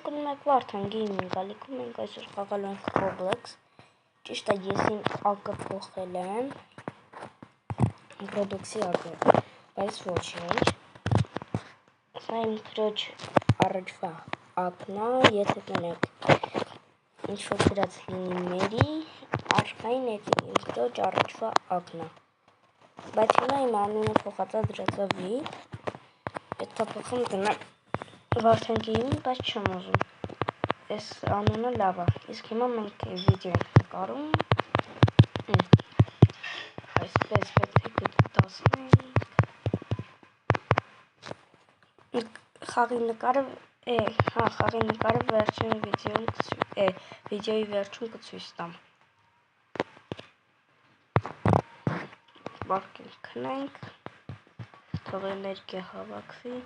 Շնորհակալ եք Վարդան Gaming գալիքում ենք այսօր խաղալու ենք Roblox։ Ճիշտ է, ես իմ ակը փոխել եմ Roblox-ի ակը, բայց ոչինչ։ Սա իմ քրոջ առաջվա ակն է, եթե տնեք ինչ-որ գրած լինի մերի, աշխային էդի իմ քրոջ առաջվա ակն է։ Բայց հիմա իմ անունը փոխածա դրածա V, պետք է փոխեմ դնեմ Վարդան Gaming, բայց չեմ ուզում, այս անունը լավ է, իսկ հիմա մենք վիդեո ենք նկարում, այսպես պետք է գտասնենք, խաղի նկարը վերջին վիդեոյի վերջում կցույց տամ, բարկել քնենք, թող էներգիա հավաքվի,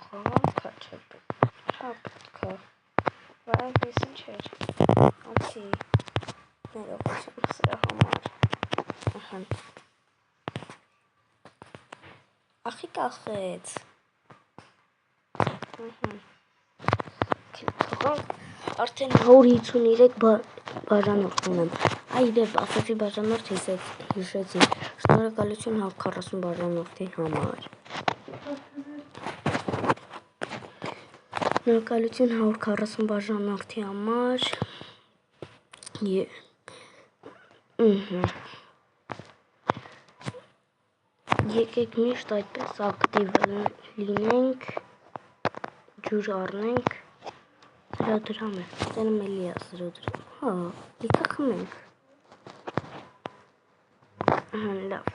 խաղանքա չէ պետք է, բայց ես ինչ էր, անցի ներողություն սրա համար, ախի կախեց, արդեն 153 բաժանորդ ունեմ, այրև ասացի բաժանորդ հիշեցի, շնորհակալություն 140 բաժանորդի համար, շնորհակալություն 140 բաժանորդի համար, եկեք միշտ այդպես ակտիվ լինենք, ջուր առնենք, սրադրամ է, տենում էլի է սրադրամ, լիքը խմենք, լավ,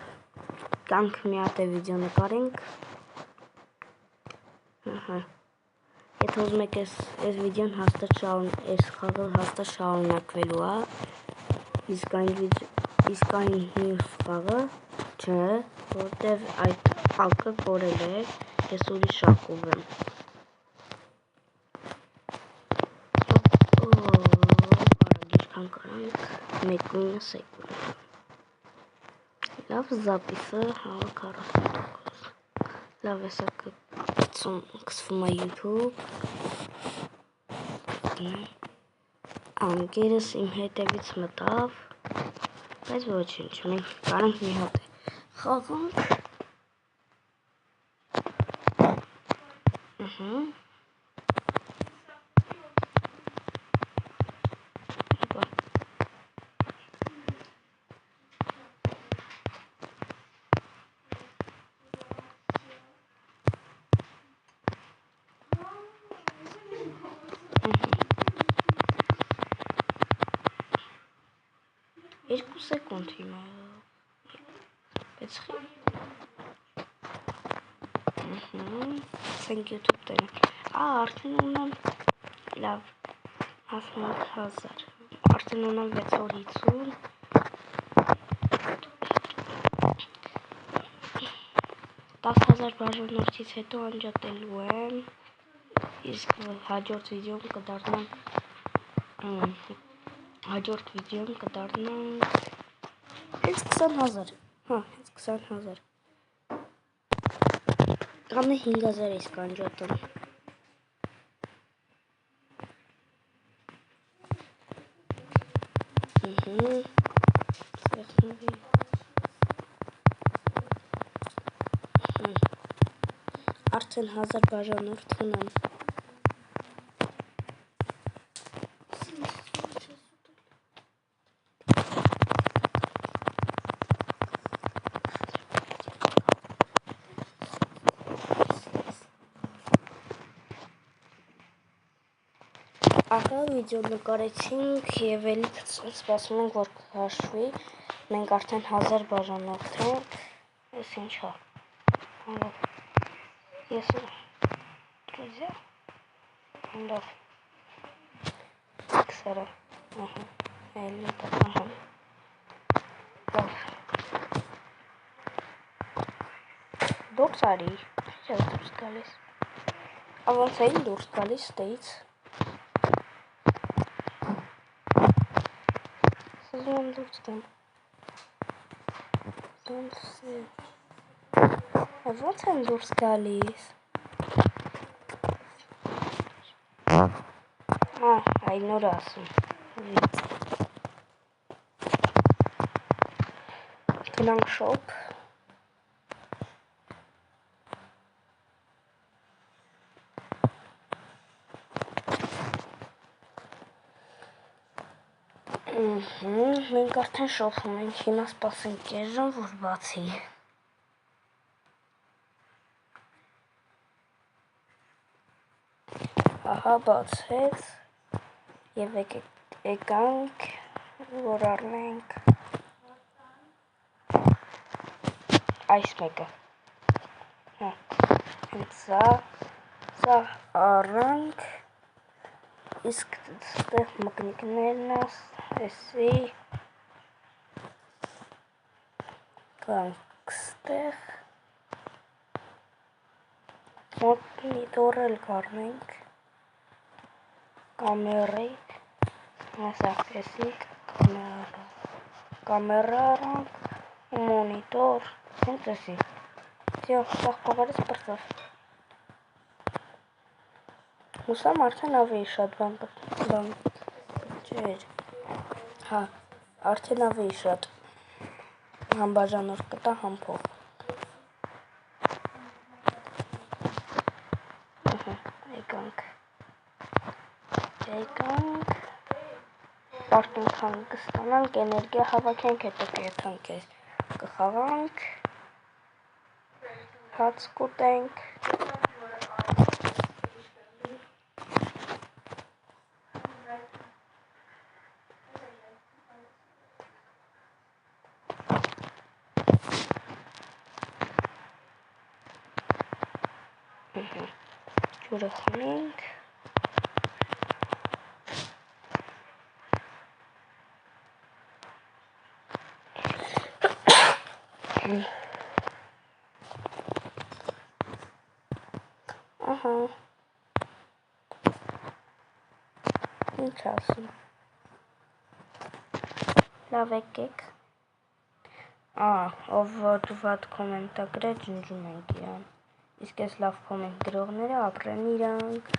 կանք մի հատ է վիդեո նկարենք, եթե ուզում եք այս վիդեոն այս խաղը հաստատ շարունակվելու է, իսկ այն մյուս խաղը չէ, որտև այդ ակը կորել է, ես ուրիշ ակով եմ, արագ կարանք, մեկույնը սեկույնը, լավ զապիսը 40%, լավ էսա կսվում է YouTube, անգերս իմ հետևից մտավ, բայց ոչինչ, մենք կարանք մի հատ խաղանք, երկու սեկունդ հիմա, սենք YouTube տենք, արդեն ունեմ, լավ, 15,000, արդեն ունեմ 650, 10,000 բաժանորդից հետո անջատելու եմ, իսկ հաջորդ վիդեոն կդառնանք հենց 20,000, հենց 20,000, կամե 5,000 իսկ անջատում, արդեն 1000 բաժանորդ ունեմ, ահա վիդեո նկարեցինք և էլի սպասում ենք, որ կհաշվի, մենք արդեն 1000 բաժանորդ ենք, ես ինչ հա, ես դրուզյա, լավ, քսերը, էլի տղա, լավ, դուրս արի, ես դուրս գալիս, ավանց էին դուրս գալիս ստեից, Զոմ դուրս տեմ, զոմ սև, Ոնց են դուրս գալիս։ Այն նոր ասում։ Գնանք շոփ։ Մենք արդեն շոփում ենք, հիմա սպասենք կես ժամ, որ բացի։ Ահա բացեց եւ եկանք, որ առնենք այս մեկը։ Հենց սա առանք, իսկ ստեղ մկնիկներն էսի կանք ստեղ մոնիտոր էլ կառնենք կամերի մասակեսիկ կամերա առանք մոնիտոր հենց էսի всё սաղ կողերս բրծավ հուսամ արդեն ավելի շատ բան չէր հա արդեն ավելի շատ համ բաժանոր կտա համ փող եկանք Պարտենք հանգստանանք, էներգիա հավաքենք, հետո կեթանք կխաղանք, հաց կուտենք ջուրը խմենք ահա ինչ ասում լավ եկեք ով վատ կոմենտ է գրել ջնջում ենք իրան իսկ այս լավ կոմենտ գրողները ապրեն իրանք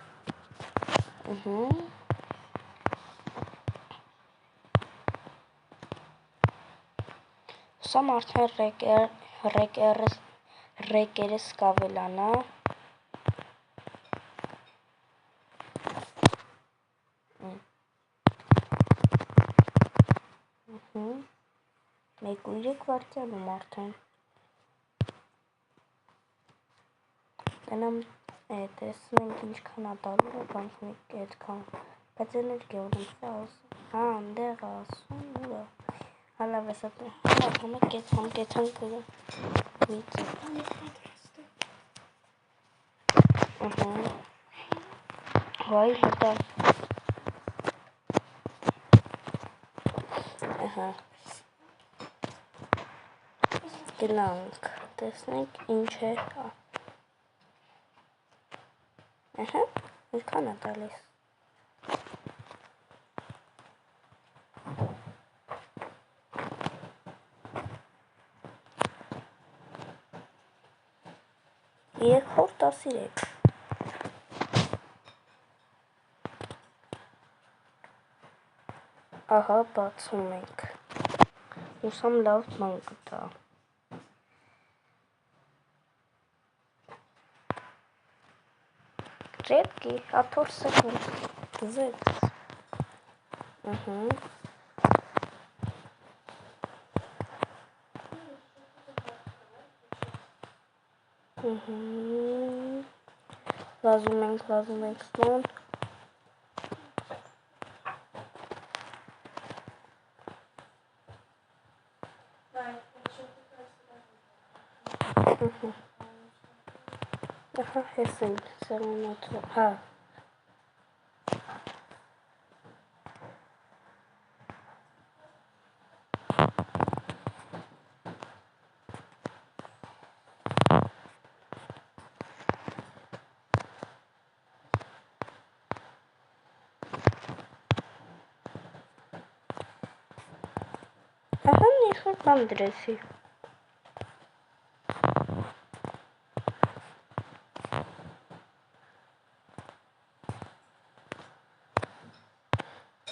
Սամ արդեն ռեկերս կավելանա մեկ ու 3 վարկյանում արդեն Տնամ տեսնենք ինչքան ատալու բանք մեկ այդքան բայց էներգիա ունեմ սա ասում ընդեղ ասում ուրա հալավ էսա համ կեթան կգա վայ հետա գնանք տեսնենք ինչ է ինչքան է տալիս Երկհոր 13 ահա բացում ենք ուսամ լավ բան կտա Редкий, а то секунд. Зекс. Lazım ենք ստոն. Ահա հեսին սեղանոթը, հա. Ահա ինչ որ բան դրեցի.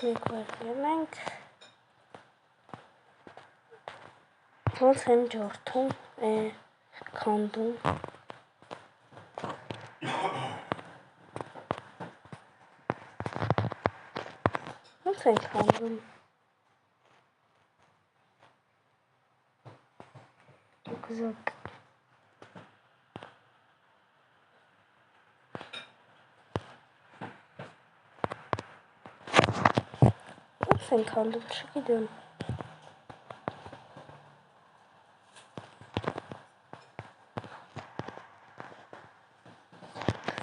մեկ վերնենք ոնց եմ ջորթում քանդում ոնց են քանդում գզակ ոնց են քանդում չգիտեմ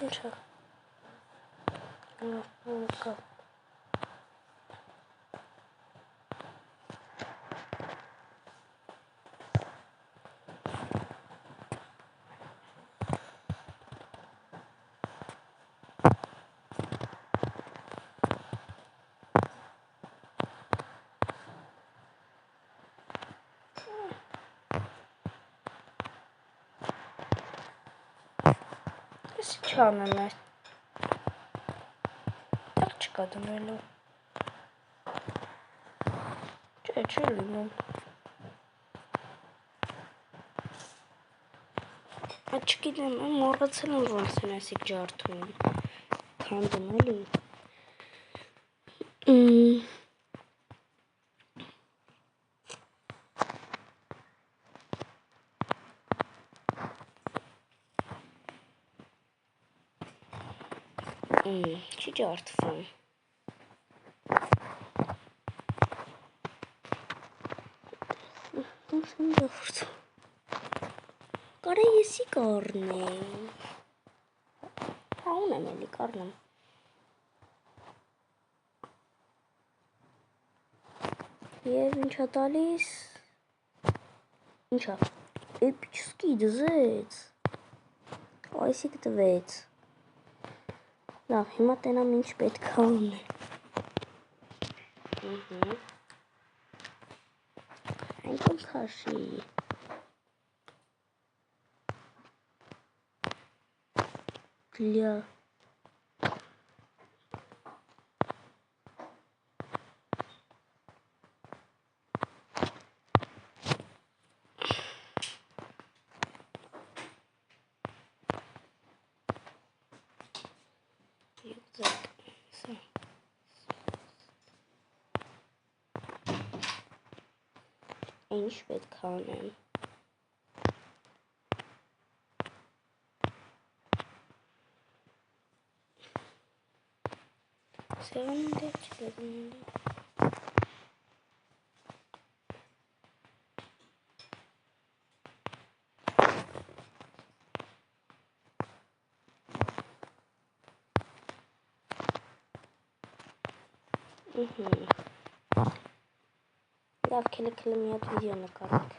ինչա կա Ես չանեմ այս տեղ չկա դնելու չի լինում չգիտեմ մոռացել եմ ոնց են այսիկ ջարդում քանդում էլի չի ջարդվում ոնց եմ ջարդում կարա եսի կառնեմ ունեմ էլի կառնեմ և ինչա տալիս ինչա էպիչսկի դզեց այսիկ տվեց լավ հիմա տենամ ինչ պետք է ունեմ այնքան քաշի Бля. Ինչ պետք է անեմ Սեղանում դեր չգետնում Լավ քելը մի հատ վիդեո նկարենք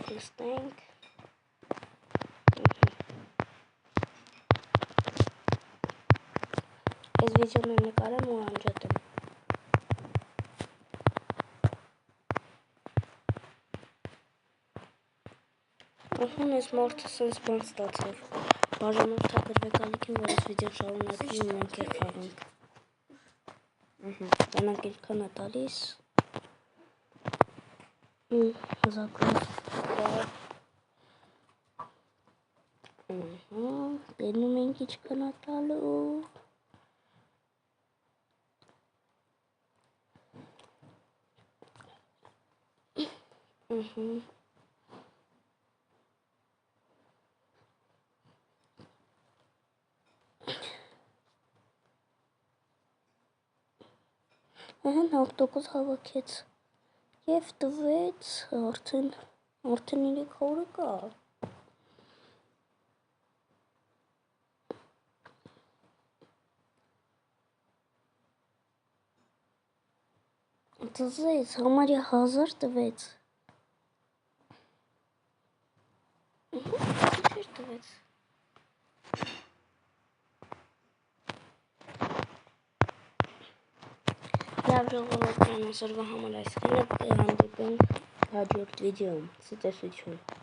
Նստենք Այս վիդեոն նկարեմ ու անջատեմ Ահուն ես մարդը սենց բան ստացավ Բաժանորդագրվեք ալիքին, որ այս վիդեոն շարունակվի ու մենք է խաղանք Կանանք ինչքան է տալիս Զակրով Տենում ենք ինչքան է տալու Ահեն 8% հավաքեց և տվեց արդեն 3 օրը կա Տզեց համարյա 1000 տվեց Ինչ տվեց Լավ ժողովուրդ այսօրվա համար այսքանը կհանդիպենք հաջորդ վիդեոում ցտեսություն